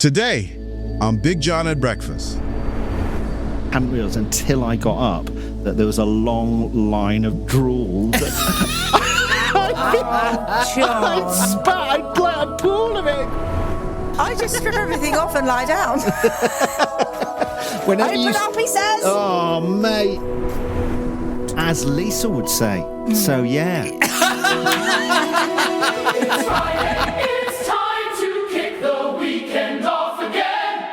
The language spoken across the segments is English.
Today, on Big John at Breakfast. I hadn't realised until I got up that there was a long line of drools. I spat, I'd let a pool of it. I just strip everything off and lie down. Whenever Open up, he says. Oh, mate. As Liesl would say. So, yeah. It's Friday, it's time to kick the weekend off again.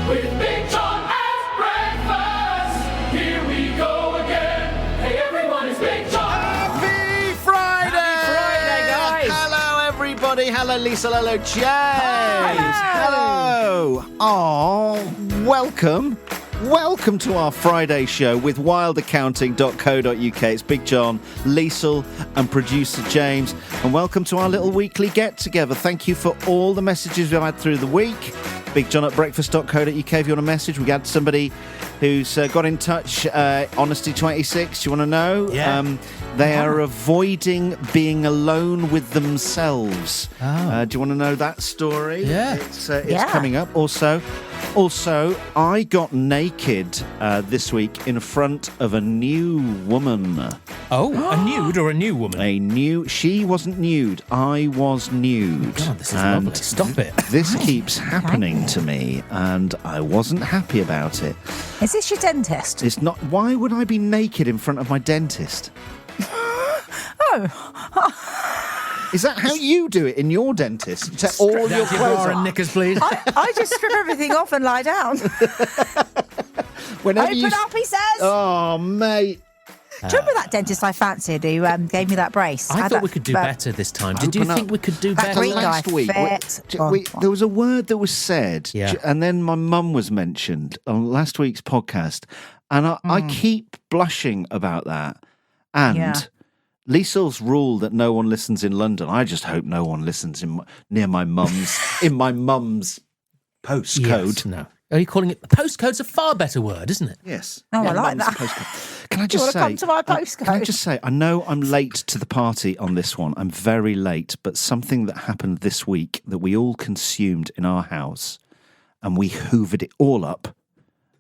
With Big John at breakfast, here we go again. Hey everyone, it's Big John. Happy Friday! Happy Friday, guys! Hello, everybody. Hello, Liesl. Hello, James. Hello. Oh, welcome. Welcome to our Friday show with wildaccounting.co.uk. It's Big John, Liesl and producer James. And welcome to our little weekly get-together. Thank you for all the messages we've had through the week. BigJohn@breakfast.co.uk if you want a message. We had somebody who's got in touch, Honesty26, do you want to know? Yeah. They are avoiding being alone with themselves. Oh. Do you want to know that story? Yeah. It's coming up. Also, I got naked this week in front of a new woman. Oh, a nude or a new woman? She wasn't nude. I was nude. God, this is lovely. Stop it. This keeps happening to me, and I wasn't happy about it. Is this your dentist? It's not. Why would I be naked in front of my dentist? Is that how you do it in your dentist? Take all your clothes and off. knickers, please. I just strip everything off and lie down. Whenever Open up, he says. Oh, mate. Do you remember that dentist I fancied who gave me that brace? I thought we could do better this time. Did you think we could do That better? Greek guy, Last week, fit. there was a word that was said, Yeah. and then my mum was mentioned on last week's podcast, and I keep blushing about that. And Yeah. Liesl's rule that no one listens in London. I just hope no one listens near my mum's in my mum's postcode. Yes, no. Are you calling it? Postcode's a far better word, isn't it? Yes. Oh, I like mum's that. postcode. Can I Do you just want say? to come to my Can I postcode? just say? I know I'm late to the party on this one. I'm very late, but something that happened this week that we all consumed in our house, and we hoovered it all up.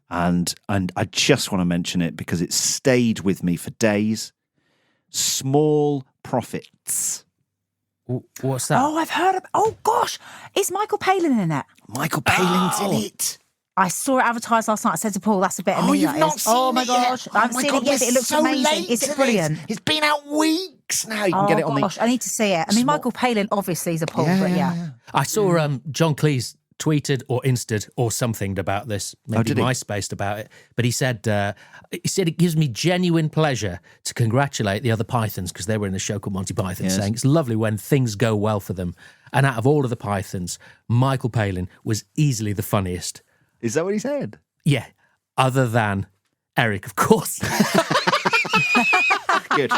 And I just want to mention it because it stayed with me for days. Small profits. What's that? Oh, I've heard of. Oh gosh, is Michael Palin in it? Michael Palin's in it. I saw it advertised last night. I said to Paul, "That's a bit of Oh, me." you've that not is. seen Oh my it yet? gosh, I haven't my seen God, it yet. we're It looks so amazing. late Is to it brilliant? this. It's been out weeks now. You can Oh get it on gosh, I need to see it. I mean, Michael Palin obviously is a Paul, but yeah. I saw John Cleese tweeted or insta'd or something about this, maybe did he? MySpaced about it. But he said it gives me genuine pleasure to congratulate the other Pythons because they were in a show called Monty Python, saying it's lovely when things go well for them. And out of all of the Pythons, Michael Palin was easily the funniest. Is that what he said? Yeah, other than Eric, of course. Good.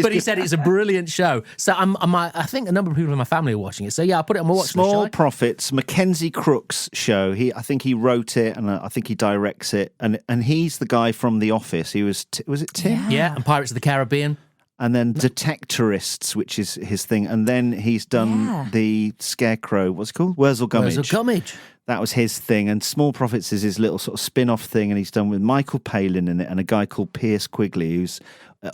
But he said it's a brilliant show. So I think a number of people in my family are watching it. So yeah, I'll put it on my watch list. Small shall I? Profits, Mackenzie Crook's show. I think he wrote it, and I think he directs it, and he's the guy from The Office. He was it Tim? Yeah, and Pirates of the Caribbean. And then Detectorists, which is his thing, and then he's done the Scarecrow. What's it called? Wurzel Gummidge. Wurzel Gummidge. That was his thing, and Small Profits is his little sort of spin-off thing, and he's done with Michael Palin in it, and a guy called Pierce Quigley, who's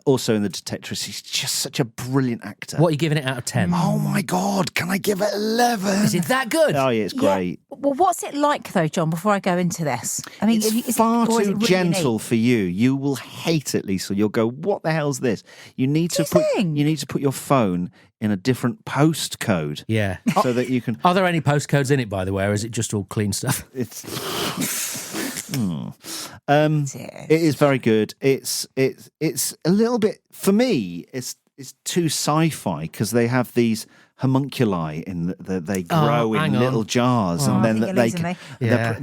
also in the Detectorists. He's just such a brilliant actor. What are you giving it out of 10? Oh my God! Can I give it 11? Is it that good? Oh yeah, it's great. Well, what's it like though, John? Before I go into this, I mean, It's far or is too it really gentle neat? for you. You will hate it, Liesl. You'll go, "What the hell's this?" You need to put your phone in a different postcode. Yeah. So that you can. Are there any postcodes in it, by the way, or is it just all clean stuff? It's. It is very good. It's a little bit for me. It's too sci-fi because they have these homunculi in they grow in little jars, and then I think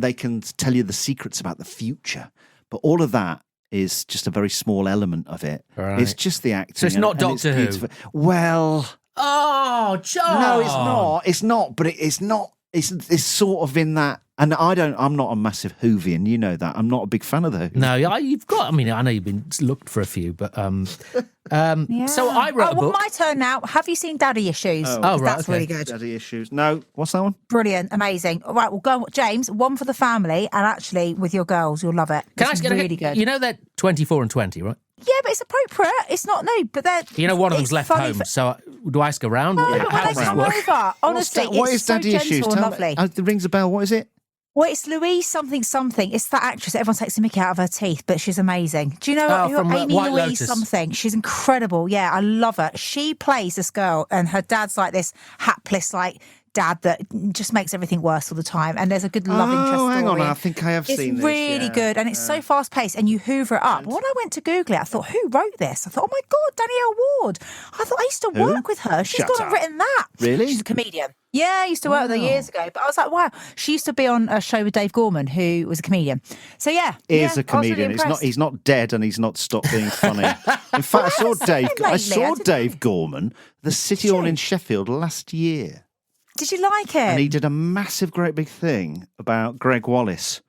they can tell you the secrets about the future. But all of that is just a very small element of it. Right. It's just the acting. So it's not Doctor Who? beautiful. Well, Oh, John! no, it's not. It's not. But it's not. It's sort of in that And I'm not a massive Whovian, you know that. I'm not a big fan of the Who. No, I know you've been looked for a few, but Yeah. so I wrote a book. My turn now. Have you seen Daddy Issues? Oh, 'Cause right, that's okay. really good. Daddy issues. No, what's that one? Brilliant, amazing. All right, we'll go, James. One for the family, and actually with your girls, you'll love it. It's really good. You know they're 24 and 20, right? Yeah, but it's appropriate. It's not new, but they're. You know, one of them's it's left funny home. So do I ask around? No, but How when does they this come work? over, honestly, What it's is so Daddy gentle issues? and Tell lovely. me. It rings a bell. What is it? Well, it's Louise something. It's that actress that everyone takes the mickey out of her teeth, but she's amazing. Do you know Oh, who from, Amy White Louise Lotus. something? She's incredible. Yeah, I love her. She plays this girl, and her dad's like this hapless, like dad that just makes everything worse all the time. And there's a good love interest story. Hang on. I think I have seen this. It's really good, and it's so fast paced, and you hoover it up. When I went to Google it, I thought, who wrote this? I thought, oh my God, Danielle Ward. I thought I used to work with her. She's Shut gone and up. written that. Really? She's a comedian. Yeah, I used to work with her years ago, but I was like, wow. She used to be on a show with Dave Gorman, who was a comedian. So yeah, Is a I was really comedian. impressed. He's not dead, and he's not stopped being funny. In fact, I saw haven't seen him I lately, saw I didn't Dave Gorman, the City Did Hall you? in Sheffield last year, Did you like it? and he did a massive, great big thing about Greg Wallace,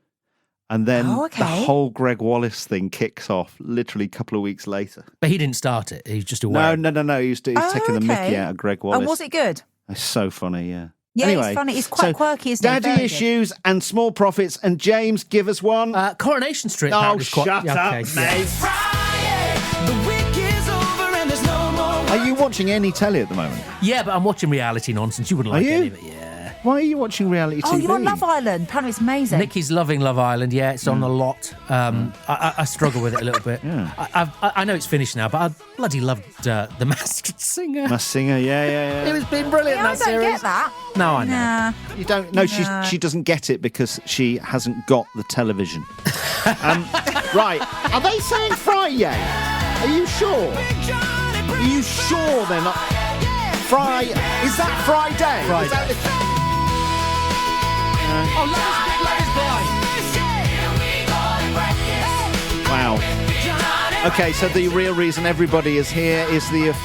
and then Oh, okay. the whole Greg Wallace thing kicks off literally a couple of weeks later. But he didn't start it. He's just aware. No. He's taking the Mickey okay. out of Greg Wallace. And was it good? It's so funny, yeah. Yeah, Anyway, he's funny. He's quite quirky, isn't he? Daddy Very good. issues and small profits. And James, give us one. Coronation Street. Oh, apparently is quite, shut yeah, up, okay, yeah. mate. Friday, the week is over and there's no more. Are you watching any telly at the moment? Yeah, but I'm watching reality nonsense. You wouldn't like you? any of it. Yeah. Why are you watching reality TV? Oh, you're on Love Island. Apparently, it's amazing. Nikki's loving Love Island. Yeah, it's on a lot. I struggle with it a little bit. I know it's finished now, but I bloody loved The Masked Singer. Masked Singer, yeah. It was been brilliant, Yeah, I that don't series. get that. No, I know. Nah. You don't? No, she doesn't get it because she hasn't got the television. Right, are they saying Friday? Are you sure? Are you sure they're not? Friday? Is that Friday? Friday. Is that the... Wow. Okay, so the real reason everybody is here is the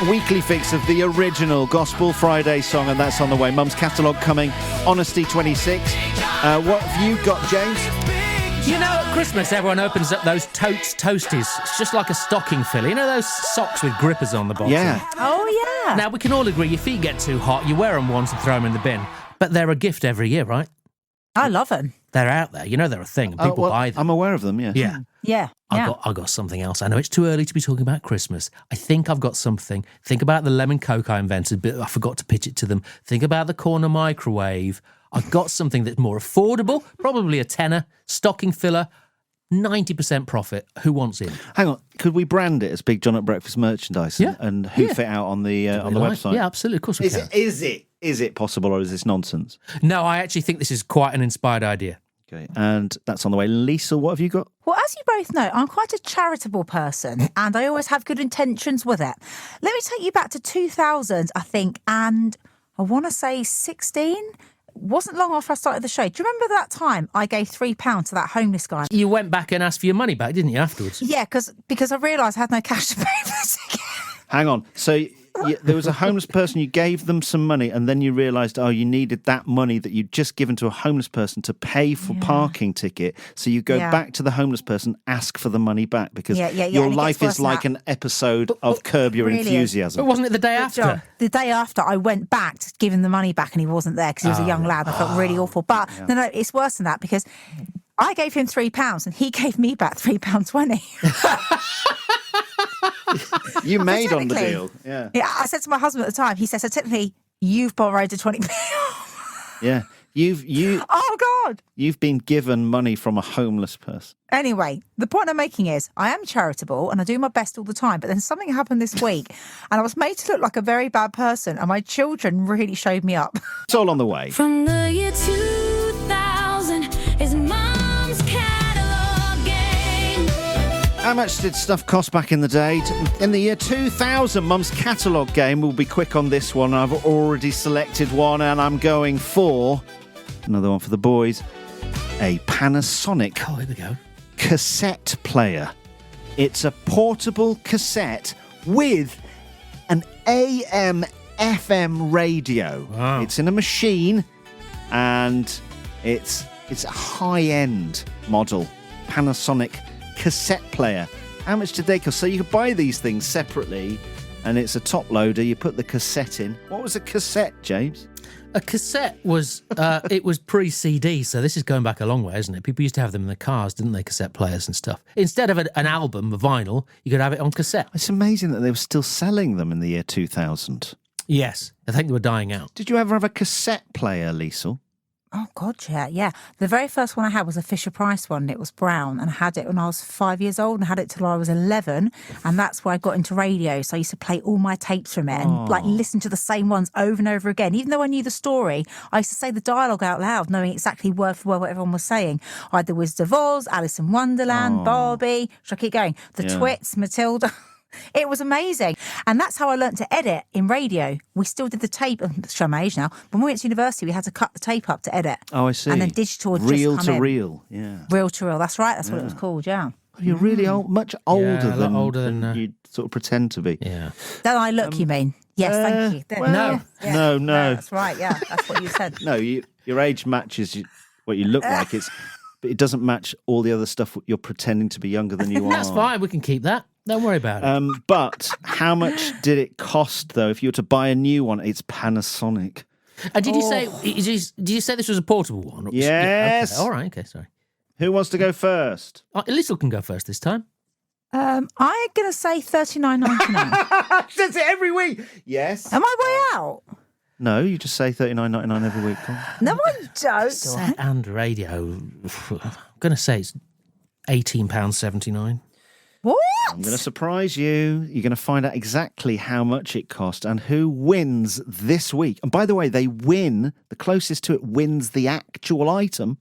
weekly fix of the original Gospel Friday song, and that's on the way. Mum's catalogue coming, Honesty 26. What have you got, James? You know, at Christmas, everyone opens up those Totes Toasties. It's just like a stocking filler. You know those socks with grippers on the bottom? Yeah. Oh, yeah. Now, we can all agree your feet get too hot, you wear them once and throw them in the bin. But they're a gift every year, right? I love them. They're out there. You know they're a thing, and people buy them. I'm aware of them, yes. Yeah. Yeah. I got something else. I know it's too early to be talking about Christmas. I think I've got something. Think about the lemon Coke I invented, but I forgot to pitch it to them. Think about the corner microwave. I've got something that's more affordable, probably a tenner, stocking filler, 90% profit. Who wants it? Hang on, could we brand it as Big John at Breakfast merchandise and hoof it out on the website? Yeah, absolutely. Of course we can. Is it possible, or is this nonsense? No, I actually think this is quite an inspired idea. Okay, and that's on the way. Liesl, what have you got? Well, as you both know, I'm quite a charitable person and I always have good intentions with it. Let me take you back to 2000, I think, and I want to say 16. Wasn't long after I started the show. Do you remember that time I gave £3 to that homeless guy? You went back and asked for your money back, didn't you, afterwards? Yeah, because I realised I had no cash to pay for the ticket. Hang on. So there was a homeless person, you gave them some money, and then you realised, you needed that money that you'd just given to a homeless person to pay for parking ticket. So you go back to the homeless person, ask for the money back, because your and it life gets worse is than like that. an episode of Curb Your really is. Enthusiasm. But wasn't it the day after? John, the day after, I went back to give him the money back and he wasn't there because he was a young lad. I felt really awful. But no, it's worse than that because I gave him £3 and he gave me back £3.20. You made on the technically- deal. Yeah. Yeah, I said to my husband at the time, he said, so technically, you've borrowed the £20. Yeah. Oh, God. You've been given money from a homeless person. Anyway, the point I'm making is I am charitable and I do my best all the time. But then something happened this week and I was made to look like a very bad person and my children really showed me up. It's all on the way. From the year 2000 is Mom's catalog game. How much did stuff cost back in the day? In the year 2000, Mum's catalogue game. We'll be quick on this one. I've already selected one and I'm going for another one for the boys. A Panasonic Oh, here we go. cassette player. It's a portable cassette with an AM FM radio. Wow. It's in a machine and It's a high-end model Panasonic cassette player. How much did they cost? So you could buy these things separately, and it's a top loader. You put the cassette in. What was a cassette, James? A cassette was, it was pre-CD, so this is going back a long way, isn't it? People used to have them in the cars, didn't they, cassette players and stuff. Instead of an album, a vinyl, you could have it on cassette. It's amazing that they were still selling them in the year 2000. Yes, I think they were dying out. Did you ever have a cassette player, Liesl? Oh, God, yeah. The very first one I had was a Fisher-Price one. It was brown, and I had it when I was 5 years old and had it till I was 11, and that's where I got into radio. So I used to play all my tapes from it and listen to the same ones over and over again. Even though I knew the story, I used to say the dialogue out loud, knowing exactly word for word what everyone was saying. I had The Wizard of Oz, Alice in Wonderland, Barbie. Should I keep going? The Twits, Matilda. It was amazing. And that's how I learnt to edit in radio. We still did the tape. Show my age now. When we went to university, we had to cut the tape up to edit. Oh, I see. And then digital would Reel just come to in. reel, yeah. Reel to reel, that's right. That's what it was called, yeah. You're really old, much older a lot than, older than you sort of pretend to be. Yeah. Don't I look, you mean? Yes, thank you. well, Yeah. No. That's right, yeah. That's what you said. No, your age matches what you look like. But it doesn't match all the other stuff you're pretending to be younger than you are. That's fine, we can keep that. Don't worry about it. But how much did it cost, though, if you were to buy a new one? It's Panasonic. And did you say this was a portable one? Yes. Okay. All right, okay, sorry. Who wants to go first? Liesl can go first this time. I'm going to say $39.99. Says it every week. Yes. Am I way out? No, you just say $39.99 every week. Come on. No, I don't. Set and radio. I'm going to say it's £18.79. What? I'm going to surprise you. You're going to find out exactly how much it cost and who wins this week. And by the way, they win. The closest to it wins the actual item.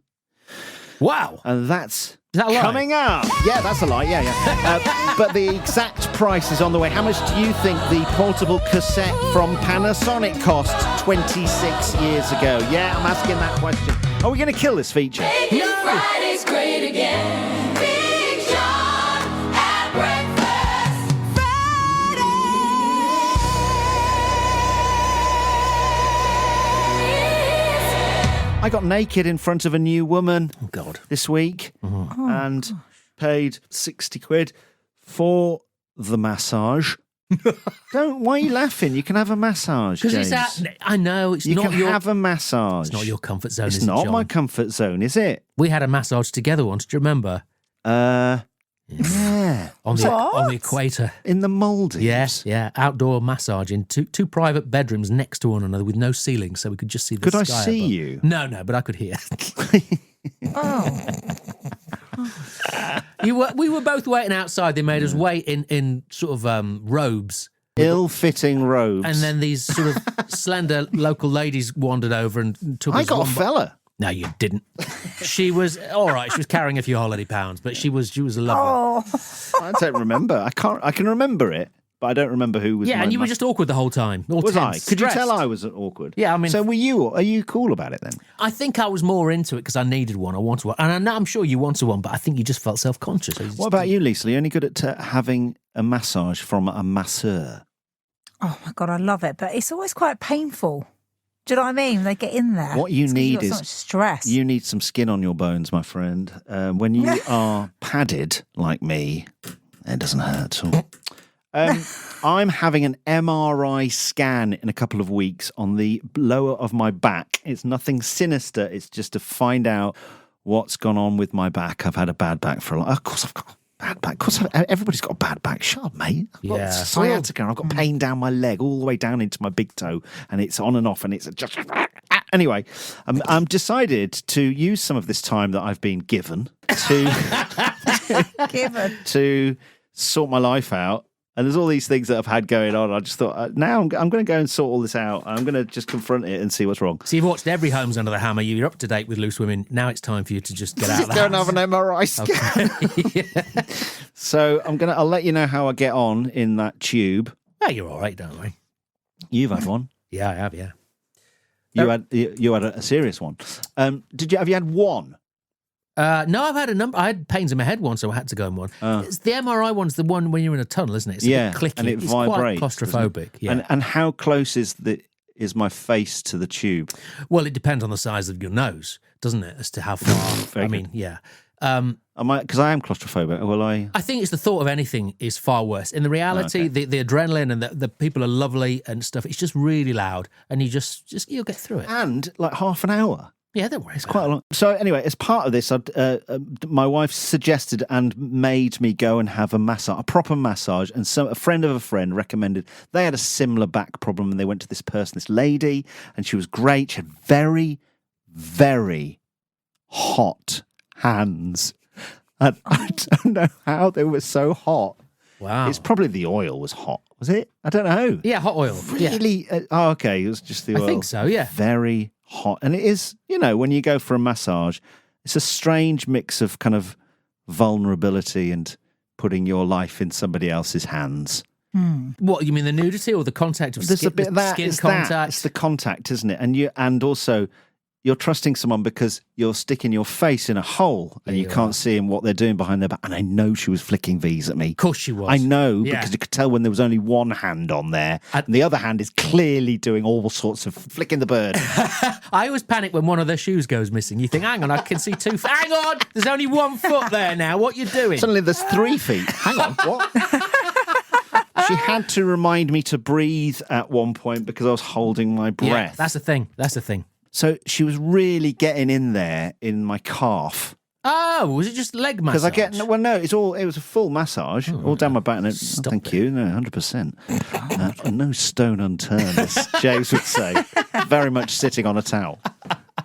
Wow. And that's Is that a lie? coming up. Yeah, that's a lie. Yeah. But the exact price is on the way. How much do you think the portable cassette from Panasonic cost 26 years ago? Yeah, I'm asking that question. Are we going to kill this feature? Making Fridays great again. Big John at breakfast. I got naked in front of a new woman Oh, God. this week and paid 60 quid for the massage. Why are you laughing? You can have a massage, Because James. it's I know, it's You not can your... have a massage. It's not your comfort zone, It's is it, not John? my comfort zone, is it? We had a massage together once, do you remember? Yeah. On the equator. In the Maldives. Yes, yeah. Outdoor massage in two private bedrooms next to one another with no ceiling, so we could just see the Could sky I see above. you? No, but I could hear. Oh. We were both waiting outside. They made us wait in sort of robes. Ill-fitting robes. And then these sort of slender local ladies wandered over and took us I got a one by- fella. No, you didn't. She was all right. She was carrying a few holiday pounds, but she was a lovely. I don't remember. I can remember it, but I don't remember who was. Yeah, my and you were ma- just awkward the whole time. All Was tense, I? Could you stressed. tell I was awkward? Yeah, I mean- So were you? Are you cool about it then? I think I was more into it because I needed one. I wanted one, and I'm sure you wanted one, but I think you just felt self-conscious. What about you, Liesl? Are you only good at having a massage from a masseur? Oh, my God, I love it. But it's always quite painful. Do you know what I mean? They get in there. What you It's 'cause need you've got is so much stress. You need some skin on your bones, my friend. When you are padded like me, it doesn't hurt at all. I'm having an MRI scan in a couple of weeks on the lower of my back. It's nothing sinister. It's just to find out what's gone on with my back. I've had a bad back for a long. Of course, I've got a bad back. Of course, everybody's got a bad back. Shut up, mate. I've got Yeah. sciatica. I've got pain down my leg, all the way down into my big toe, and it's on and off, and it's just. Anyway, I'm decided to use some of this time that I've been given to sort my life out. And there's all these things that I've had going on. I just thought, now I'm going to go and sort all this out. I'm going to just confront it and see what's wrong. So you've watched every Homes Under the Hammer. You're up to date with Loose Women. Now it's time for you to just get out of the Go and house. have an MRI scan. So I'll let you know how I get on in that tube. Oh, you're all right, don't worry. You've had one. Yeah, I have, yeah. You had a serious one. Have you had one? No, I've had a number. I had pains in my head once, so I had to go in one. It's the MRI one's the one when you're in a tunnel, isn't it? It's a bit clicky. and it it's vibrates. quite claustrophobic. Yeah. And how close is is my face to the tube? Well, it depends on the size of your nose, doesn't it, as to how far. I mean, yeah. Because I am claustrophobic. Will I? I think it's the thought of anything is far worse. In the reality, the adrenaline and the people are lovely and stuff. It's just really loud, and you'll get through it. And like half an hour. Yeah, don't worry. It's quite a long. So anyway, as part of this, my wife suggested and made me go and have a proper massage. And a friend of a friend recommended. They had a similar back problem, and they went to this person, this lady, and she was great. She had very, very hot hands. And I don't know how they were so hot. Wow. It's probably the oil was hot. Was it? I don't know. Yeah, hot oil. Really? Yeah. Okay. It was just the oil. I think so, yeah. Very hot. And it is, when you go for a massage, it's a strange mix of kind of vulnerability and putting your life in somebody else's hands. What, you mean the nudity or the contact of There's skin, a bit of that. skin It's contact? It's the contact, isn't it? And also you're trusting someone because you're sticking your face in a hole and you can't see what they're doing behind their back. And I know she was flicking V's at me. Of course she was. I know, Yeah. because you could tell when there was only one hand on there and the other hand is clearly doing all sorts of flicking the bird. I always panic when one of their shoes goes missing. You think, hang on, I can see two. Hang on, there's only 1 foot there now. What you doing? Suddenly there's 3 feet. Hang on, what? She had to remind me to breathe at one point because I was holding my breath. Yeah, that's the thing. That's the thing. So she was really getting in there in my calf. Oh, was it just leg massage? Because it was a full massage, all down my back. And thank you, no, 100%. No stone unturned, as James would say. Very much sitting on a towel.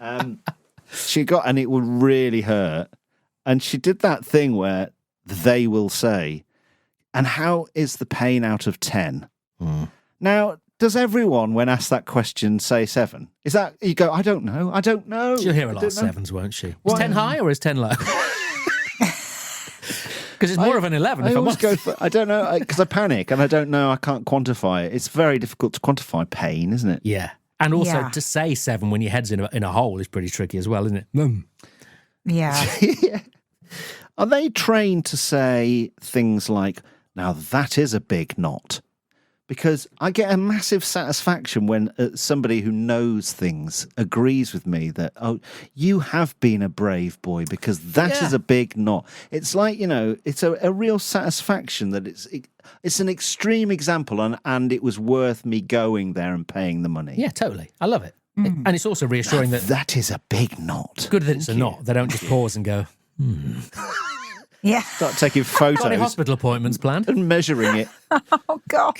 And it would really hurt. And she did that thing where they will say, and how is the pain out of 10? Now, does everyone, when asked that question, say 7? Is that, you go, I don't know. She'll hear a lot of 7s, won't she? Is 10 high or is 10 low? Because it's more of an 11 if I'm honest. I don't know, because I panic and I don't know, I can't quantify it. It's very difficult to quantify pain, isn't it? Yeah. And also to say 7 when your head's in a hole is pretty tricky as well, isn't it? Yeah. Yeah. Are they trained to say things like, now that is a big knot? Because I get a massive satisfaction when somebody who knows things agrees with me that, oh, you have been a brave boy because that is a big knot. It's like, it's a real satisfaction that it's an extreme example and it was worth me going there and paying the money. Yeah, totally. I love it. And it's also reassuring that is a big knot. Good that it's a knot. They don't just pause and go, Yeah. Start taking photos. got any hospital appointments planned? And measuring it. Oh, God.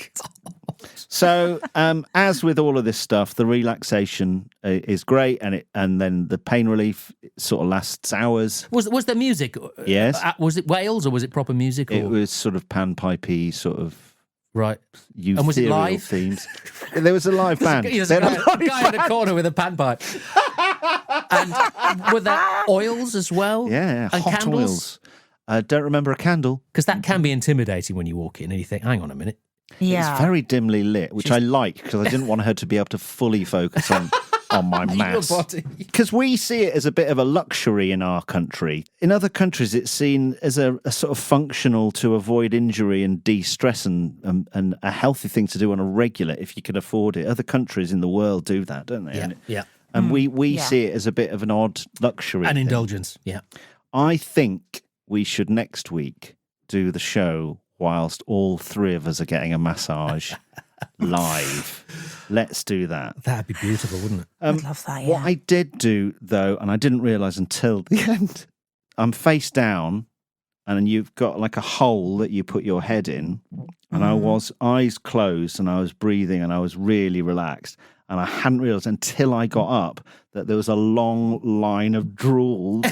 So, as with all of this stuff, the relaxation is great, and then the pain relief sort of lasts hours. Was there music? Yes. Was it Wales or was it proper music? Or? It was sort of panpipey, sort of right. ethereal And was it live? themes. There was a live band. There's a guy in the corner with a panpipe. And were there oils as well? Yeah, and hot candles? oils. I don't remember a candle. Because that can be intimidating when you walk in and you think, hang on a minute. Yeah. It's very dimly lit, which I like because I didn't want her to be able to fully focus on my mass. Because we see it as a bit of a luxury in our country. In other countries, it's seen as a sort of functional to avoid injury and de-stress and a healthy thing to do on a regular if you can afford it. Other countries in the world do that, don't they? Yeah. And we see it as a bit of an odd luxury. An indulgence, yeah. I think we should next week do the show whilst all 3 of us are getting a massage live. Let's do that. That'd be beautiful, wouldn't it? I'd love that, yeah. What I did do, though, and I didn't realise until the end, I'm face down and you've got like a hole that you put your head in. And I was eyes closed and I was breathing and I was really relaxed. And I hadn't realised until I got up that there was a long line of drool.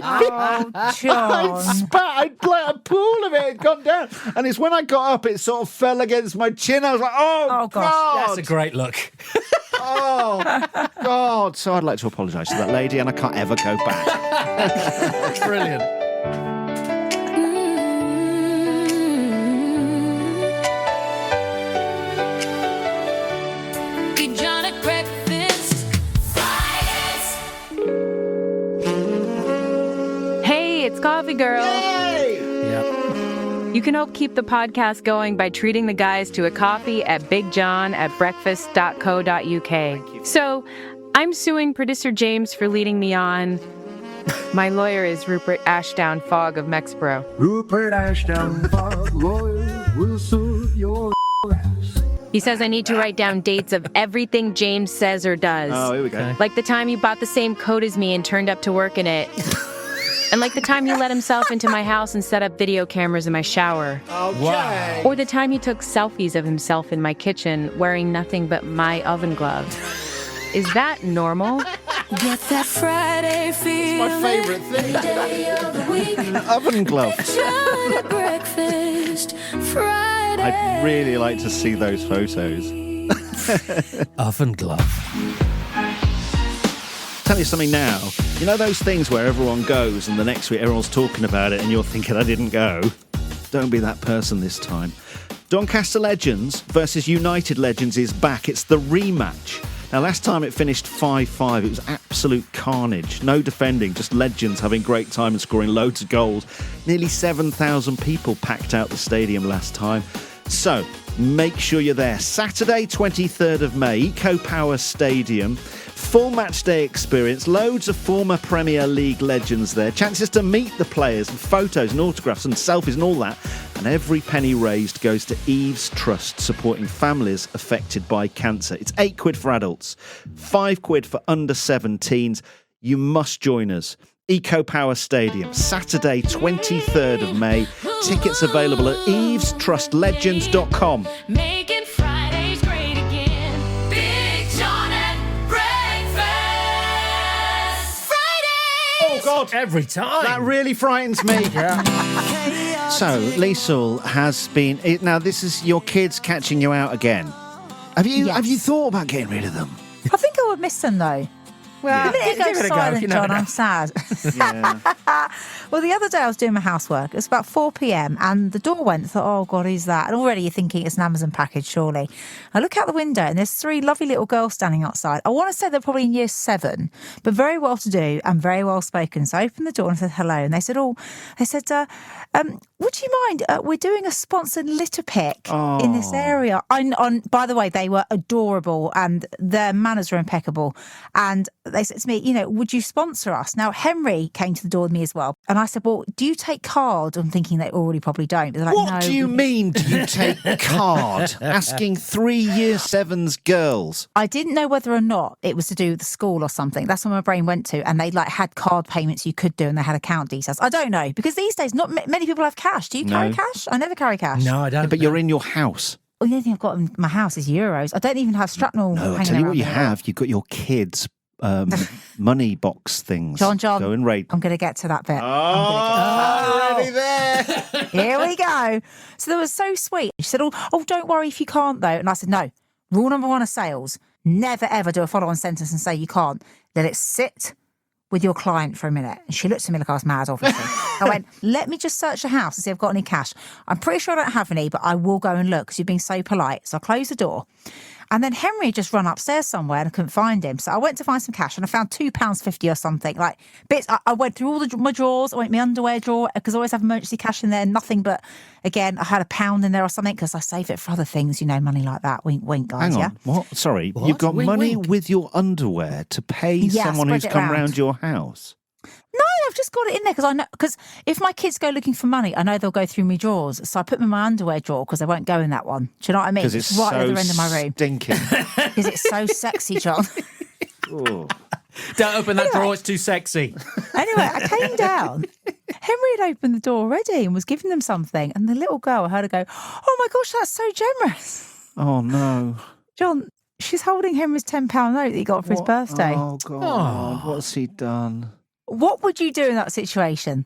Oh, John. I'd like a pool of it had gone down. And it's when I got up, it sort of fell against my chin. I was like, oh gosh. God. That's a great look. Oh, God. So I'd like to apologise to that lady and I can't ever go back. Brilliant. Big John at breakfast. Fridays. Hey, it's Coffee Girl. Yeah. You can help keep the podcast going by treating the guys to a coffee at bigjohn@breakfast.co.uk. So, I'm suing producer James for leading me on. My lawyer is Rupert Ashdown Fogg of Mexborough. Rupert Ashdown, lawyer, will serve your ass. He says I need to write down dates of everything James says or does. Oh, here we go. Like the time he bought the same coat as me and turned up to work in it. And like the time he let himself into my house and set up video cameras in my shower. Okay. Or the time he took selfies of himself in my kitchen wearing nothing but my oven glove. Is that normal? Get that Friday feeling. My favourite thing. Day of the week. An oven glove. John at breakfast. Friday. I'd really like to see those photos. Oven glove. Tell you something now. You know those things where everyone goes and the next week everyone's talking about it and you're thinking, I didn't go? Don't be that person this time. Doncaster Legends versus United Legends is back. It's the rematch. Now, last time it finished 5-5. It was absolute carnage. No defending, just Legends having great time and scoring loads of goals. Nearly 7,000 people packed out the stadium last time. So, make sure you're there. Saturday, 23rd of May, Eco Power Stadium. Full match day experience, loads of former Premier League legends there, chances to meet the players and photos and autographs and selfies and all that. And every penny raised goes to Eve's Trust, supporting families affected by cancer. It's £8 for adults, £5 for under 17s. You must join us. Eco Power Stadium, Saturday 23rd of May. Tickets available at evestrustlegends.com. Making Fridays great again. Big John at breakfast. Fridays. Oh, God. Every time. That really frightens me. So, Liesl has been... Now, this is your kids catching you out again. Have you thought about getting rid of them? I think I would miss them though. Well, The minute it goes silent, you never John, know. I'm sad. Yeah. Well, the other day I was doing my housework. It was about 4 p.m. and the door went. I thought, oh, God, who's that? And already you're thinking it's an Amazon package, surely. I look out the window and there's 3 lovely little girls standing outside. I want to say they're probably in year 7, but very well to do and very well spoken. So I opened the door and said hello. And they said, would you mind? We're doing a sponsored litter pick in this area. By the way, they were adorable and their manners were impeccable. And they said to me, would you sponsor us? Now, Henry came to the door with me as well. And I said, well, do you take card? I'm thinking they already probably don't. But they're like, What no. do you mean, do you take card? Asking 3 year 7s girls. I didn't know whether or not it was to do with the school or something. That's where my brain went to. And they had card payments you could do and they had account details. I don't know. Because these days, not many people have cash. Do you carry cash? I never carry cash. No, I don't. But you're in your house. The only thing I've got in my house is euros. I don't even have shrapnel No, I hanging tell you around what you here. have. You've got your kids' money box things. John, Go and rate. I'm going to get to that bit. Already there. Here we go. So they were so sweet. She said, oh, don't worry if you can't, though. And I said, no. Rule number 1 of sales, never, ever do a follow-on sentence and say you can't. Let it sit with your client for a minute. And she looked at me like I was mad, obviously. I went, let me just search the house and see if I've got any cash. I'm pretty sure I don't have any, but I will go and look because you've been so polite. So I closed the door. And then Henry had just run upstairs somewhere and I couldn't find him. So I went to find some cash and I found £2.50 or something. Like bits. I went through all my drawers. I went in my underwear drawer because I always have emergency cash in there. Nothing but, again, I had £1 in there or something because I save it for other things, money like that. Wink, wink, guys. Hang on. Yeah. What? Sorry. What? You've got Wink, money wink. with your underwear to pay Yeah, someone who's spread it come round. round your house? No, I've just got it in there because I know. Because if my kids go looking for money, I know they'll go through my drawers. So I put them in my underwear drawer because they won't go in that one. Do you know what I mean? Because it's right so at the other end of my room. stinking. Because it's so sexy, John. Oh. Don't open that drawer, it's too sexy. Anyway, I came down. Henry had opened the door already and was giving them something. And the little girl, I heard her go, oh my gosh, that's so generous. Oh, no. John, she's holding Henry's £10 note that he got for his birthday. Oh, God. What's he done? What would you do in that situation?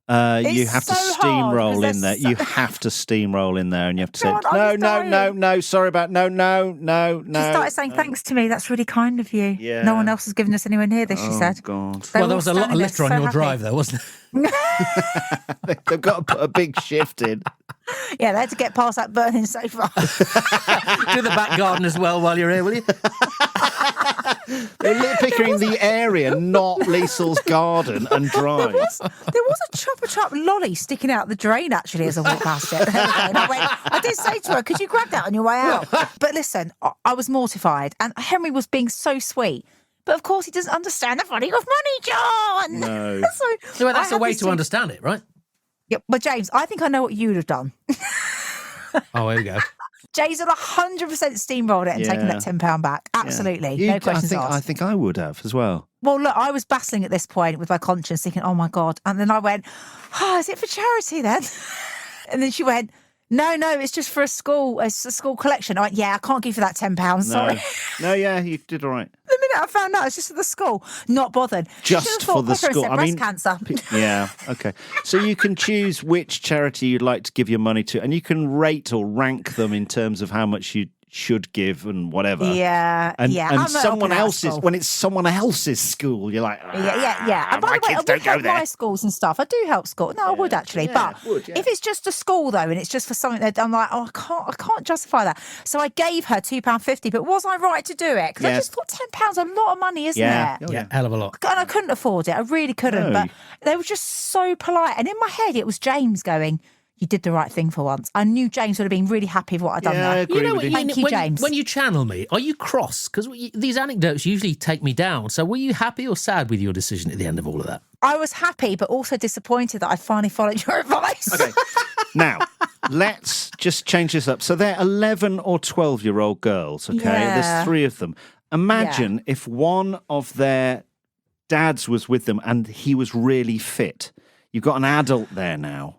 You It's have to so hard steamroll because in there. they're You have to steamroll in there, and you have to say, God, I'm no. Sorry about no. She started saying thanks to me. That's really kind of you. Yeah. No one else has given us anywhere near this, she said. God. They Well, were there all was a lot of standing there litter on so your happy. drive, though, wasn't there? They've got to put a big shift in. Yeah, they had to get past that burning sofa. Do the back garden as well while you're here, will you? They're picking the area, not Liesl's garden and drive. There was a chop lolly sticking out the drain, actually, as I walked past it. And I did say to her, could you grab that on your way out? But listen, I was mortified, and Henry was being so sweet. But of course, he doesn't understand the value of money, John. No. So that's a way to understand it, right? Yeah, but James, I think I know what you'd have done. Oh, here we go. James would 100% steamrolled it and taken that £10 back. Absolutely. Yeah. No questions asked. I think I would have as well. Well, look, I was battling at this point with my conscience, thinking, oh my God. And then I went, is it for charity then? And then she went, no, it's just for a school. It's a school collection. I went, yeah, I can't give you that £10. Sorry. No, yeah, you did all right. The minute I found out it's just for the school, not bothered. Just for the school. Breast cancer. Yeah, okay. So you can choose which charity you'd like to give your money to, and you can rate or rank them in terms of how much you should give and whatever. Yeah, and I'm someone else's, when it's someone else's school, you're like, yeah. And by the way, I would help my schools and stuff. I do help school. No, I would actually. But if it's just a school though, and it's just for something that I'm like, I can't justify that. So I gave her £2.50. But was I right to do it? Because I just thought £10 a lot of money, isn't it? Yeah, hell of a lot. And I couldn't afford it. I really couldn't. No. But they were just so polite. And in my head, it was James going, you did the right thing for once. I knew James would have been really happy with what I'd done there. I agree with you. Thank you, James. When you channel me, are you cross? Because these anecdotes usually take me down. So were you happy or sad with your decision at the end of all of that? I was happy, but also disappointed that I finally followed your advice. Okay. Now, let's just change this up. So they're 11 or 12-year-old girls, okay? Yeah. There's 3 of them. Imagine if one of their dads was with them and he was really fit. You've got an adult there now.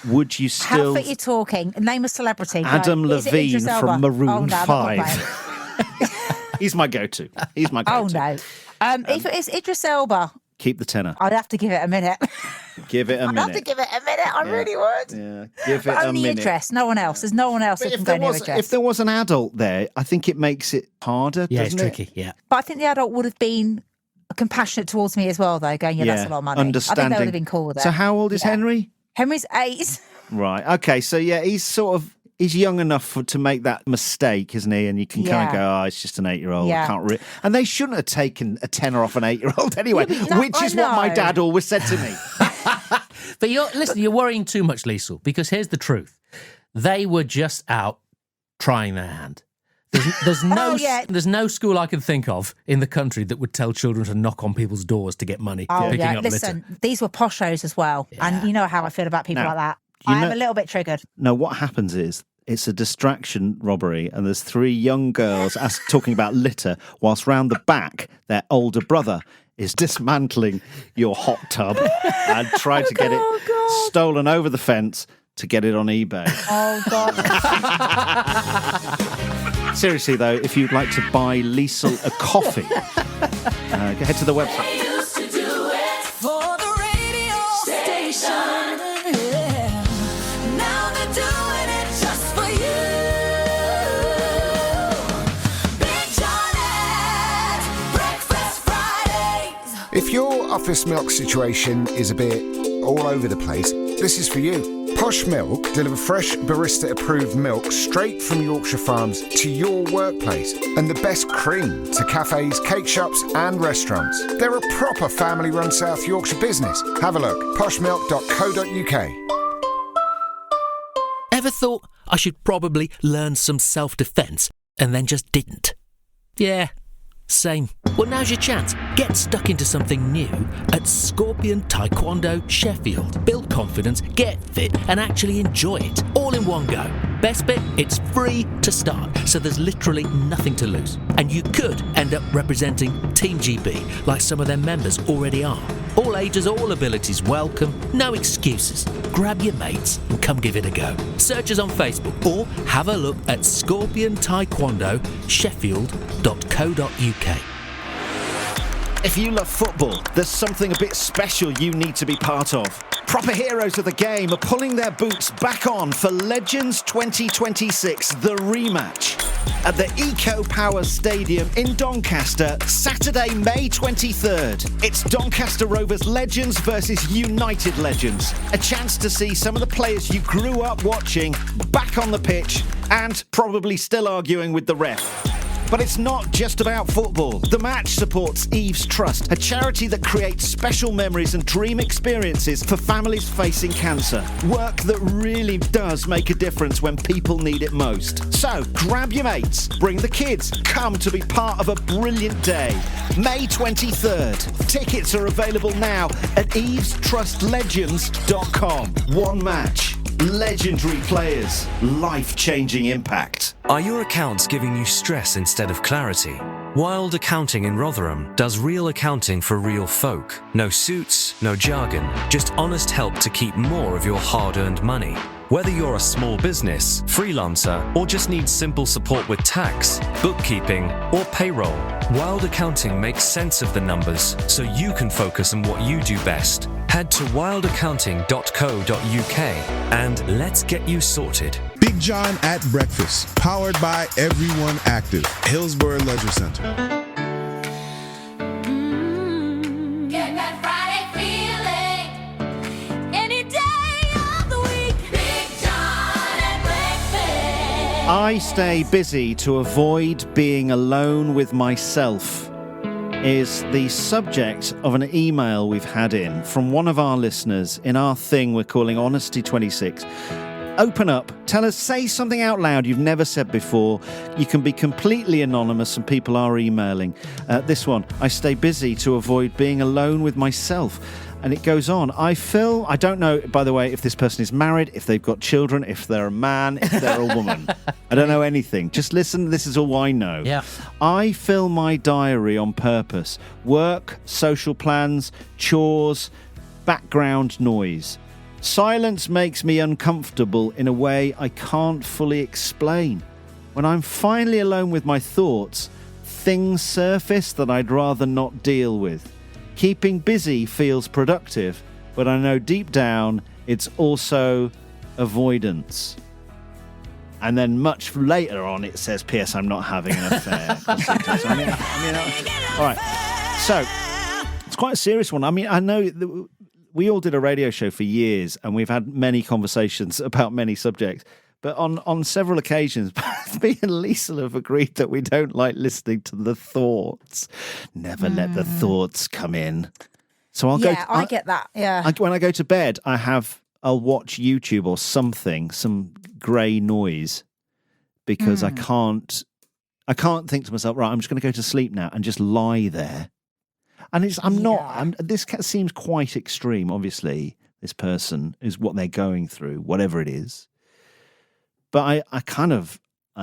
Would you still... How fit you talking? Name a celebrity. Adam Is it Levine Idris Elba? from Maroon no, 5. He's my go-to. Oh, no. If it's Idris Elba, keep the tenner. I'd have to give it a minute. Give it a minute. I'd have to give it a minute. I really would. Yeah, give it But a only minute. Idris. No one else. There's no one else who can go near Idris. If there was an adult there, I think it makes it harder, Yeah, it's doesn't it? tricky, yeah. But I think the adult would have been compassionate towards me as well, though, going, that's a lot of money. Understanding. I think they would have been cool with it. So how old is Henry? Henry's 8. Right. Okay. So yeah, he's young enough to make that mistake, isn't he? And you can kind of go, it's just an 8-year-old. Yeah. I can't and they shouldn't have taken a tenner off an 8-year-old anyway, No, which is I what my know. dad always said to me. But you're worrying too much, Liesl, because here's the truth. They were just out trying their hand. There's no school I can think of in the country that would tell children to knock on people's doors to get money for picking up Listen, litter. these were poshos as well. And you know how I feel about people Now, like that. you I am know- a little bit triggered. No, what happens is it's a distraction robbery, and there's 3 young girls talking about litter, whilst round the back, their older brother is dismantling your hot tub and trying to get it stolen over the fence to get it on eBay. Oh, God. Seriously, though, if you'd like to buy Liesl a coffee, head to the website. They used to do it for the radio station. Yeah. Now they're doing it just for you. Big John at Breakfast Fridays. If your office milk situation is a bit all over the place, this is for you. Posh Milk deliver fresh barista-approved milk straight from Yorkshire Farms to your workplace, and the best cream to cafes, cake shops and restaurants. They're a proper family-run South Yorkshire business. Have a look, poshmilk.co.uk. Ever thought I should probably learn some self-defense and then just didn't? Yeah, same. Well, now's your chance. Get stuck into something new at Scorpion Taekwondo Sheffield. Build confidence, get fit, and actually enjoy it all in one go. Best bit, it's free to start, so there's literally nothing to lose. And you could end up representing Team GB like some of their members already are. All ages, all abilities welcome, no excuses. Grab your mates and come give it a go. Search us on Facebook or have a look at Scorpion Taekwondo Sheffield.co.uk. If you love football, there's something a bit special you need to be part of. Proper heroes of the game are pulling their boots back on for Legends 2026, the rematch. At the Eco Power Stadium in Doncaster, Saturday, May 23rd. It's Doncaster Rovers Legends versus United Legends. A chance to see some of the players you grew up watching back on the pitch and probably still arguing with the ref. But it's not just about football. The Match supports Eve's Trust, a charity that creates special memories and dream experiences for families facing cancer. Work that really does make a difference when people need it most. So, grab your mates, bring the kids, come to be part of a brilliant day. May 23rd. Tickets are available now at evestrustlegends.com. One Match. Legendary players. Life-changing impact. Are your accounts giving you stress instead of clarity? Wild Accounting in Rotherham does real accounting for real folk. No suits, no jargon, just honest help to keep more of your hard-earned money. Whether you're a small business, freelancer, or just need simple support with tax, bookkeeping, or payroll, Wild Accounting makes sense of the numbers so you can focus on what you do best. Head to wildaccounting.co.uk and let's get you sorted. Big John at Breakfast, powered by Everyone Active, Hillsborough Leisure Center. Get that Friday feeling any day of the week. Big John at breakfast. I stay busy to avoid being alone with myself is the subject of an email we've had in from one of our listeners in our thing we're calling Honesty 26. Open up, tell us, say something out loud you've never said before. You can be completely anonymous and people are emailing. This one, I stay busy to avoid being alone with myself. And it goes on. I don't know, by the way, if this person is married, if they've got children, if they're a man, if they're a woman. I don't know anything. Just listen, this is all I know. Yeah. I fill my diary on purpose. Work, social plans, chores, background noise. Silence makes me uncomfortable in a way I can't fully explain. When I'm finally alone with my thoughts, things surface that I'd rather not deal with. Keeping busy feels productive, but I know deep down it's also avoidance. And then much later on it says, P.S. I'm not having an affair. All right. So, it's quite a serious one. I mean, I know we all did a radio show for years and we've had many conversations about many subjects. But on several occasions, me and Liesl have agreed that we don't like listening to the thoughts. Never let the thoughts come in. So I'll go. I get that. Yeah. When I go to bed, I'll watch YouTube or something, some grey noise, because I can't think to myself, right, I'm just going to go to sleep now and just lie there. And this seems quite extreme. Obviously, this person is what they're going through, whatever it is. But I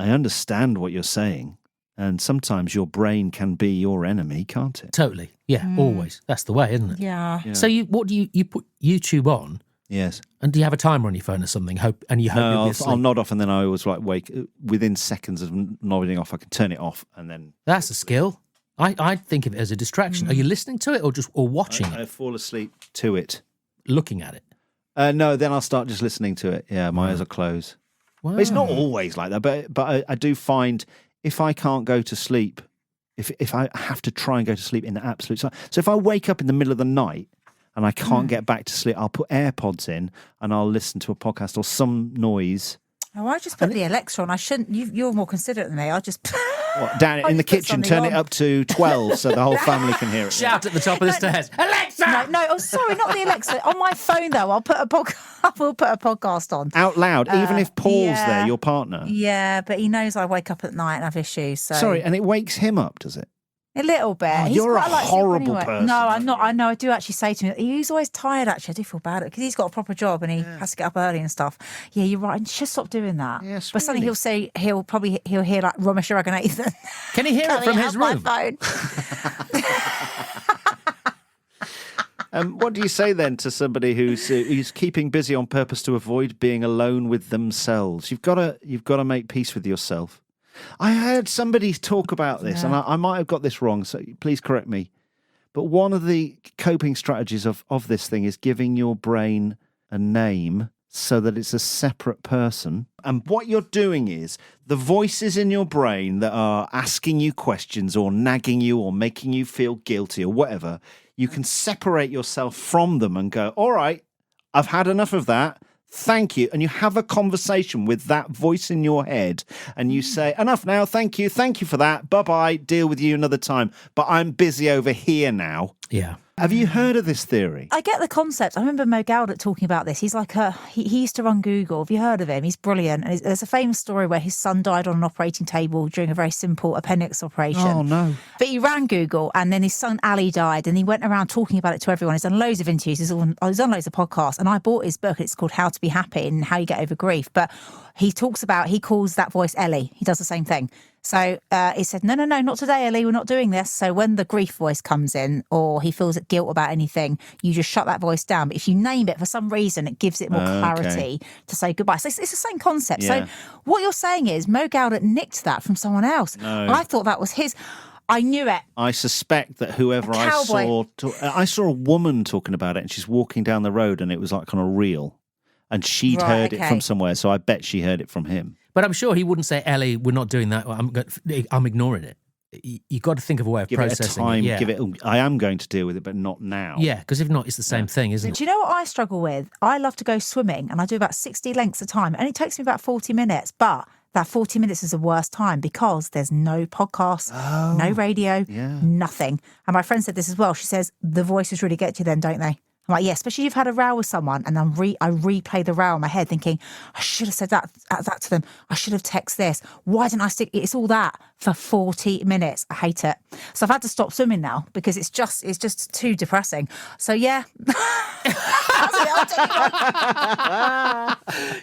understand what you're saying. And sometimes your brain can be your enemy, can't it? Totally. Yeah, always. That's the way, isn't it? Yeah. So what do you put YouTube on? Yes. And do you have a timer on your phone or something? No, you'll be asleep? I'll nod off and then I always wake within seconds of nodding off. I can turn it off and then. That's a skill. I think of it as a distraction. Are you listening to it or watching it? I fall asleep to it. Looking at it? No, then I'll start just listening to it. Yeah, my eyes will close. Wow. But it's not always like that, but I do find if I can't go to sleep, if I have to try and go to sleep in the absolute silence. So if I wake up in the middle of the night and I can't get back to sleep, I'll put AirPods in and I'll listen to a podcast or some noise. Oh, I just put the Alexa on. I shouldn't. You're more considerate than me. I'll just down in the kitchen, turn it up to 12 so the whole family can hear it. Shout at the top of the stairs, Alexa! No. Oh, sorry, not the Alexa. On my phone though, I'll put a podcast on out loud, even if Paul's there, your partner. Yeah, but he knows I wake up at night and have issues. So. Sorry, and it wakes him up, does it? A little bit. Oh, you're a horrible person. No, I'm not. I know. I do actually say to him, he's always tired. Actually, I do feel bad because he's got a proper job and he has to get up early and stuff. Yeah, you're right. And just stop doing that. Yes, but suddenly he'll say he'll hear like Ramesh Raghunathan. Can he hear it from his room? My phone. What do you say then to somebody who's keeping busy on purpose to avoid being alone with themselves? You've got to make peace with yourself. I heard somebody talk about this, and I might have got this wrong, so please correct me. But one of the coping strategies of this thing is giving your brain a name so that it's a separate person. And what you're doing is the voices in your brain that are asking you questions or nagging you or making you feel guilty or whatever, you can separate yourself from them and go, all right, I've had enough of that. thank you, and you have a conversation with that voice in your head, and you say, enough now, thank you for that, bye-bye, deal with you another time, but I'm busy over here now. Yeah. Have you heard of this theory? I get the concept. I remember Mo Gawdat talking about this. He's like he used to run Google. Have you heard of him? He's brilliant. And there's a famous story where his son died on an operating table during a very simple appendix operation. Oh, no. But he ran Google, and then his son Ali died, and he went around talking about it to everyone. He's done loads of interviews. He's on loads of podcasts, and I bought his book. It's called How to Be Happy and How You Get Over Grief. But he calls that voice Ellie. He does the same thing. So he said, no, not today, Ellie, we're not doing this. So when the grief voice comes in or he feels guilt about anything, you just shut that voice down. But if you name it for some reason, it gives it more clarity to say goodbye. So it's the same concept. Yeah. So what you're saying is Mo Gawdat nicked that from someone else. No. I thought that was his. I knew it. I suspect that whoever A I cowboy. I saw a woman talking about it, and she's walking down the road, and it was like on a reel, and she'd Right, heard it okay. from somewhere, so I bet she heard it from him. But I'm sure he wouldn't say, Ellie, we're not doing that. I'm ignoring it. You got to think of a way of Give it a processing time. Yeah. I am going to deal with it, but not now. Yeah, because if not, it's the same thing, isn't Do it? you know what I struggle with? I love to go swimming, and I do about 60 lengths a time. It only takes me about 40 minutes, but that 40 minutes is the worst time because there's no podcast, no radio, nothing. And my friend said this as well. She says, the voices really get you then, don't they? I'm like, yeah, especially if you've had a row with someone, and then I replay the row in my head thinking, I should have said that to them. I should have texted this. Why didn't I stick? It's all that for 40 minutes. I hate it. So I've had to stop swimming now because it's just too depressing. So yeah.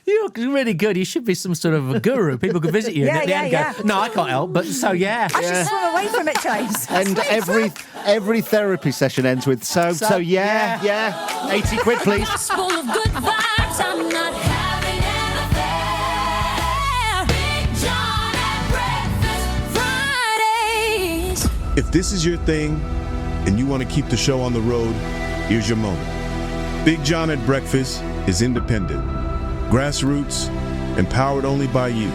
You're really good. You should be some sort of a guru. People could visit you and at the end go, no, I can't help, but so yeah. I should swim away from it, James. And every therapy session ends with so yeah. 80 quid, please. Full of good vibes, I'm not having an affair. Big John at Breakfast Fridays. If this is your thing and you want to keep the show on the road, here's your moment. Big John at Breakfast is independent, grassroots, empowered only by you.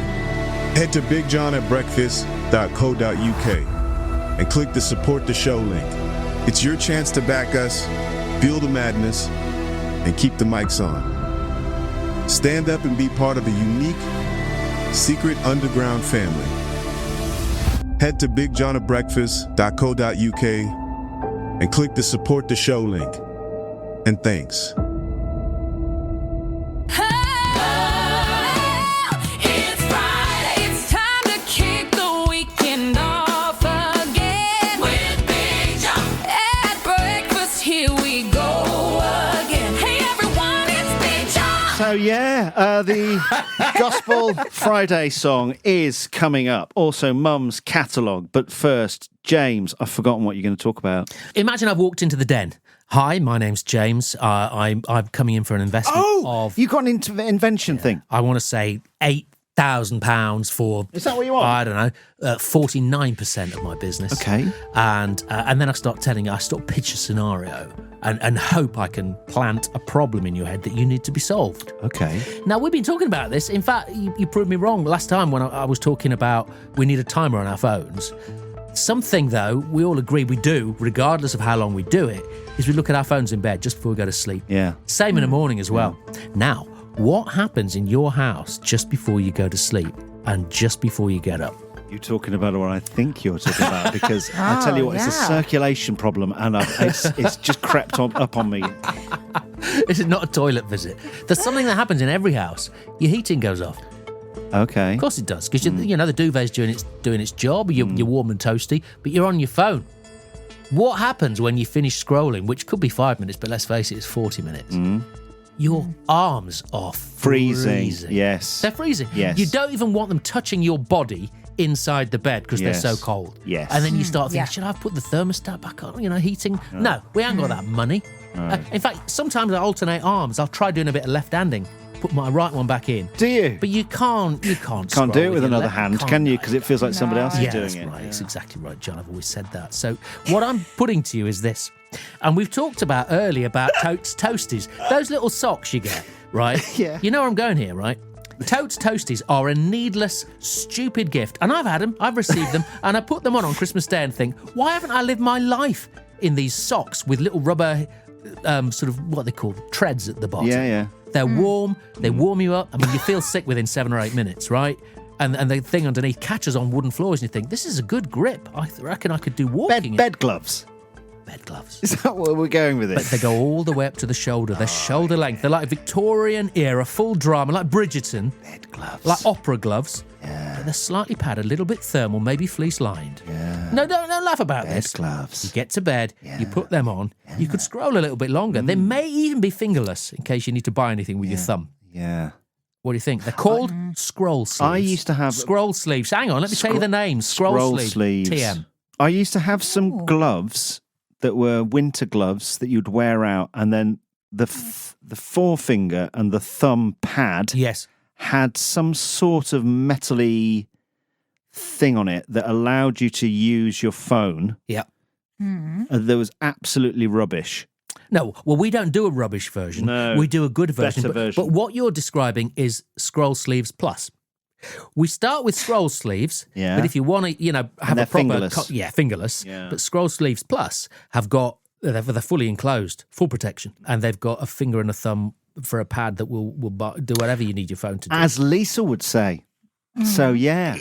Head to bigjohnatbreakfast.co.uk and click the support the show link. It's your chance to back us, feel the madness, and keep the mics on. Stand up and be part of a unique, secret underground family. Head to bigjohnatbreakfast.co.uk and click the support the show link. And thanks. It's Friday, it's time to kick the weekend off again. With Big John at Breakfast, here we go again. Hey everyone, it's Big John. So the Gospel Friday song is coming up. Also, Mum's catalogue. But first, James, I've forgotten what you're going to talk about. Imagine I've walked into the den. Hi, my name's James. I'm coming in for an investment of... You got an invention thing. I want to say £8,000 for... Is that what you want? I don't know, 49% of my business. Okay. And then I start pitch a scenario and hope I can plant a problem in your head that you need to be solved. Okay. Now, we've been talking about this. In fact, you proved me wrong last time when I was talking about we need a timer on our phones. Something, though, we all agree we do, regardless of how long we do it, is we look at our phones in bed just before we go to sleep. Yeah. Same in the morning as well. Now, what happens in your house just before you go to sleep and just before you get up? You're talking about what I think you're talking about, because I tell you what, it's a circulation problem, and it's just crept up on me. This is not a toilet visit. There's something that happens in every house. Your heating goes off. Okay. Of course it does, because the duvet's doing its job. You're warm and toasty, but you're on your phone. What happens when you finish scrolling, which could be 5 minutes, but let's face it, it's 40 minutes? Your arms are freezing. Yes. They're freezing. Yes. You don't even want them touching your body inside the bed because they're so cold. Yes. And then you start thinking, should I put the thermostat back on, heating? No, we ain't got that money. In fact, sometimes I alternate arms. I'll try doing a bit of left-handing. Put my right one back in. Do you? But you can't do it with another hand, can you? Because it feels like somebody else is doing that's it. Right. It's exactly right, John. I've always said that. So what I'm putting to you is this. And we've talked about earlier about Toasties. Those little socks you get, right? Yeah. You know where I'm going here, right? Totes Toasties are a needless, stupid gift. And I've had them, I've received them, and I put them on Christmas Day and think, why haven't I lived my life in these socks with little rubber... sort of what they call treads at the bottom. Yeah. They're warm. They warm you up. I mean, you feel sick within 7 or 8 minutes, right? And the thing underneath catches on wooden floors, and you think, this is a good grip. I reckon I could do walking. Bed gloves. Bed gloves. Is that where we're going with it? But they go all the way up to the shoulder. They're shoulder length. They're like Victorian era, full drama, like Bridgerton. Bed gloves. Like opera gloves. Yeah. But they're slightly padded, a little bit thermal, maybe fleece lined. Yeah. No, don't laugh about Bed this. gloves. You get to bed, Yeah. you put them on. Yeah. You could scroll a little bit longer. They may even be fingerless in case you need to buy anything with your thumb. Yeah. What do you think? They're called scroll sleeves. I used to have scroll sleeves. Hang on, let me tell you the name. Scroll sleeves. TM. I used to have some gloves that were winter gloves that you'd wear out, and then the forefinger and the thumb pad had some sort of metal-y thing on it that allowed you to use your phone. Yeah. And there was absolutely rubbish. No, well, we don't do a rubbish version. No, we do a good version. better version. But what you're describing is scroll sleeves plus. We start with scroll sleeves, Yeah. but if you want to, have they're a proper... fingerless. Fingerless. Yeah. But scroll sleeves plus have got... They're fully enclosed, full protection, and they've got a finger and a thumb for a pad that will do whatever you need your phone to do. As Liesl would say. So, yeah.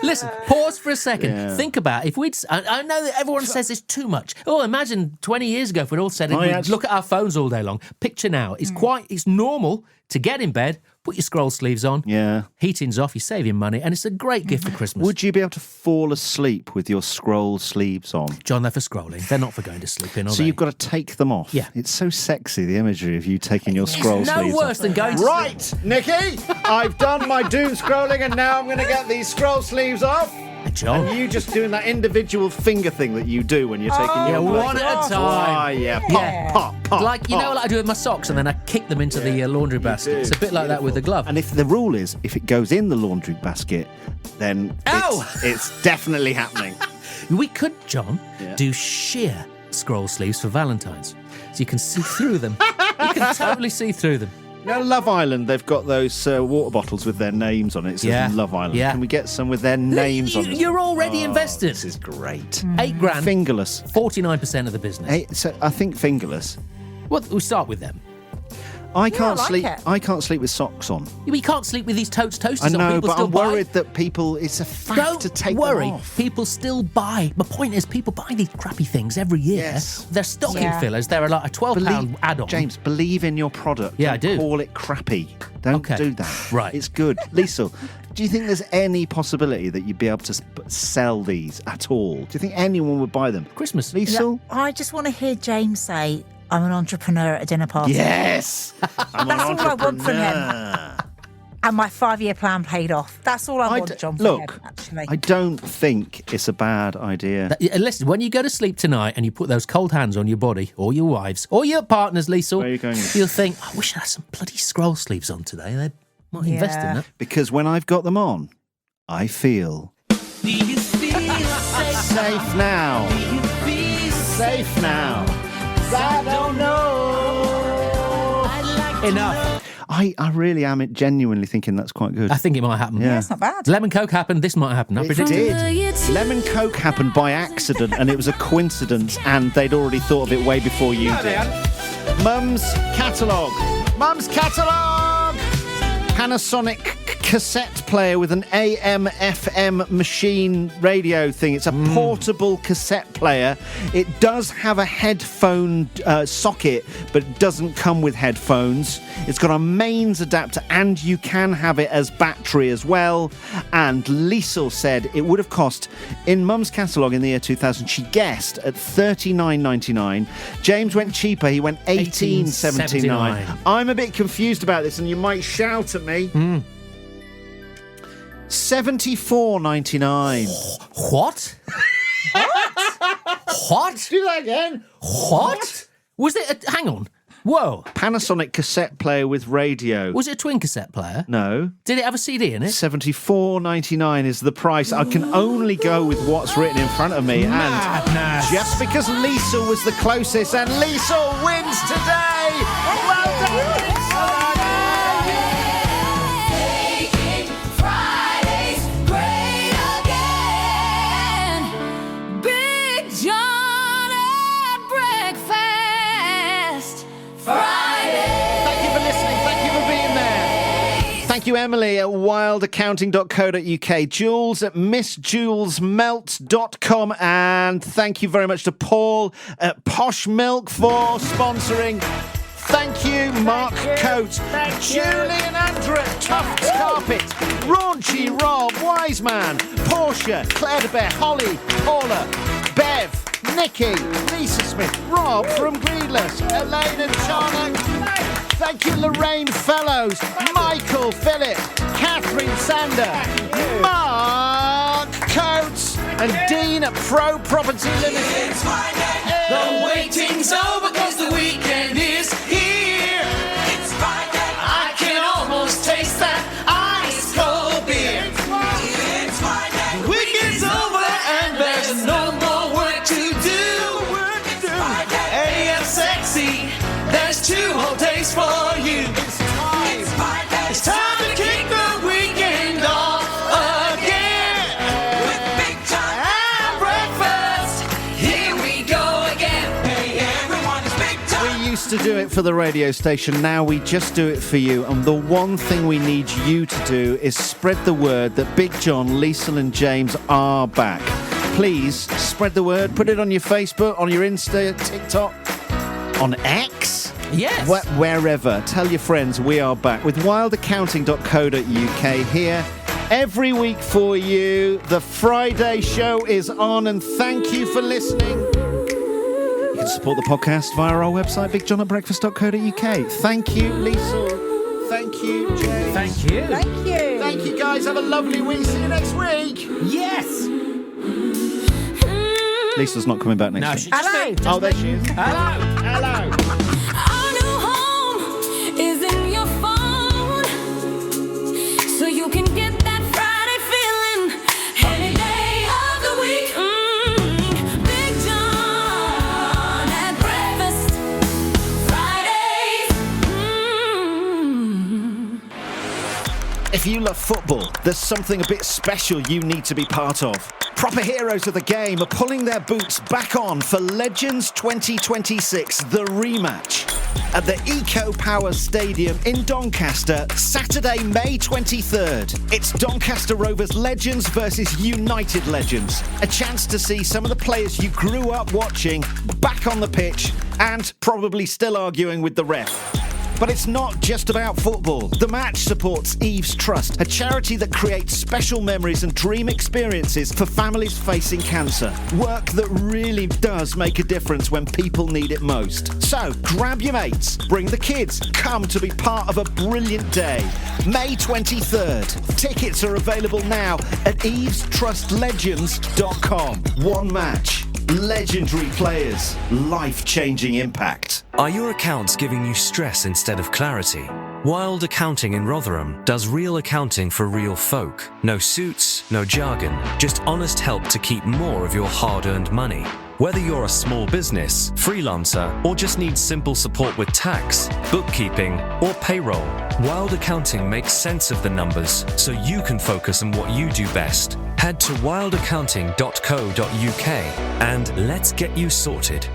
Listen, pause for a second. Yeah. Think about if we'd... I know that everyone says it's too much. Oh, imagine 20 years ago if we'd all said it, we'd look at our phones all day long. Picture now. It's normal to get in bed, put your scroll sleeves on, heating's off, you're saving money, and it's a great gift for Christmas. Would you be able to fall asleep with your scroll sleeves on? John, they're for scrolling. They're not for going to sleep in, are So they? you've got to take them off. Yeah. It's so sexy, the imagery of you taking your scroll no sleeves worse off. than going to Right, Nikki, I've done my doom scrolling and now I'm going to get these scroll sleeves off. John. And you just doing that individual finger thing that you do when you're taking your one at a time. Pop, pop, like, you know what I do with my socks, and then I kick them into the laundry basket. It's a bit like that with the glove. And if the rule is, if it goes in the laundry basket, then it's definitely happening. We could, John, do sheer scroll sleeves for Valentine's. So you can see through them. You can totally see through them. You know, Love Island, they've got those water bottles with their names on it. It says Love Island. Yeah. Can we get some with their names on it? You're already invested. This is great. $8,000. Fingerless. 49% of the business. So I think fingerless. Well, we start with them. I can't I like sleep. it. I can't sleep with socks on. We can't sleep with these toasters I know, on. People but still I'm buy. worried that people. It's a fact Don't to take worry. them off. People still buy. My point is, people buy these crappy things every year. Yes. They're stocking Yeah. fillers. They're like a £12 add-on. James, believe in your product. Yeah, I Don't do. Call it crappy. Don't Okay. do that. Right. It's good. Liesl, do you think there's any possibility that you'd be able to sell these at all? Do you think anyone would buy them? Christmas. Liesl? I just want to hear James say, I'm an entrepreneur at a dinner party. Yes. I'm That's an all I want from him. entrepreneur. And my 5-year plan paid off. That's all I want, John, from Look, him, actually. I don't think it's a bad idea. Listen, when you go to sleep tonight and you put those cold hands on your body, or your wives, or your partners, Liesl, Where are you going with you'll think, I wish I had some bloody scroll sleeves on today. They might invest in that. Because when I've got them on, I feel safe now. Safe now. I don't know. Enough. I really am genuinely thinking that's quite good. I think it might happen. Yeah. It's not bad. Lemon Coke happened. This might happen. I It predict did. Lemon Coke happened by accident and it was a coincidence and they'd already thought of it way before you did. Mum's Catalogue. Mum's Catalogue! Panasonic cassette player with an AM/FM machine radio thing. It's a portable cassette player. It does have a headphone socket, but it doesn't come with headphones. It's got a mains adapter, and you can have it as battery as well. And Liesl said it would have cost, in Mum's catalogue in the year 2000, she guessed at $39.99. James went cheaper. He went $18.79. I'm a bit confused about this, and you might shout at me. $74.99. What? What? Do that again. What? Was it hang on. Whoa. Panasonic cassette player with radio. Was it a twin cassette player? No. Did it have a CD in it? $74.99 is the price. I can only go with what's written in front of me. Madness. And just because Liesl was the closest, and Liesl wins today. Well done, Liesl. Making Fridays great again. Big John at breakfast. Thank you, Emily, at wildaccounting.co.uk, Jules at missjulesmelt.com, and thank you very much to Paul at Posh Milk for sponsoring. Thank you, Mark Coates, Julie and Andrew at Tufts Carpet, Raunchy Rob, Wiseman, Portia, Claire de Bear, Holly, Paula, Bev, Nikki, Lisa Smith, Rob from Greedless, Elaine and Charnock. Thank you, Lorraine Fellows, Michael, Philip, Catherine Sander, Mark Coates, and Dean at Pro Property Limited. The waiting's over because the weekend is here. It's Friday. I can almost taste that ice cold beer. It's Friday. The weekend's over and there's no more work to do. It's Friday. AM sexy. There's 2 whole days for you. It's Friday. It's time to kick the weekend off again. With Big John and breakfast. Here we go again. Hey, everyone, it's Big John. We used to do it for the radio station, now we just do it for you. And the one thing we need you to do is spread the word that Big John, Liesl and James are back. Please spread the word, put it on your Facebook, on your Insta, TikTok, on X. Yes. Wherever. Tell your friends we are back with wildaccounting.co.uk here every week for you. The Friday show is on, and thank you for listening. You can support the podcast via our website, bigjohnatbreakfast.co.uk. Thank you, Liesl. Thank you, James. Thank you. Thank you. Thank you, guys. Have a lovely week. See you next week. Yes. Liesl's not coming back next No, week. she just Hello. Oh, there she is. Hello. Hello. Our new home is in your phone, so you can get that Friday feeling any day of the week. Big John at breakfast Fridays. If you love football, there's something a bit special you need to be part of. Proper heroes of the game are pulling their boots back on for Legends 2026, the rematch. At the Eco Power Stadium in Doncaster, Saturday, May 23rd. It's Doncaster Rovers Legends versus United Legends. A chance to see some of the players you grew up watching back on the pitch and probably still arguing with the ref. But it's not just about football. The match supports Eve's Trust, a charity that creates special memories and dream experiences for families facing cancer. Work that really does make a difference when people need it most. So, grab your mates, bring the kids, come to be part of a brilliant day. May 23rd. Tickets are available now at evestrustlegends.com. One match. Legendary players. Life-changing impact. Are your accounts giving you stress instead of clarity? Wild Accounting in Rotherham does real accounting for real folk. No suits, no jargon, just honest help to keep more of your hard-earned money. Whether you're a small business, freelancer, or just need simple support with tax, bookkeeping, or payroll, Wild Accounting makes sense of the numbers so you can focus on what you do best. Head to wildaccounting.co.uk and let's get you sorted.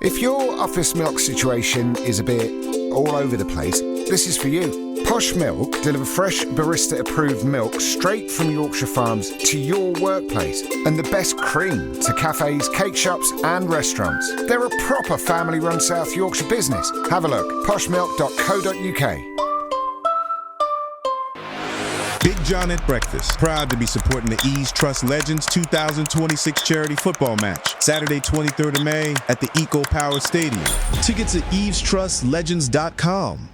If your office milk situation is a bit all over the place, this is for you. Posh Milk deliver fresh barista-approved milk straight from Yorkshire farms to your workplace, and the best cream to cafes, cake shops and restaurants. They're a proper family-run South Yorkshire business. Have a look, poshmilk.co.uk. Big John at Breakfast, proud to be supporting the Ease Trust Legends 2026 charity football match, Saturday 23rd of May at the Eco Power Stadium. Tickets at evestrustlegends.com.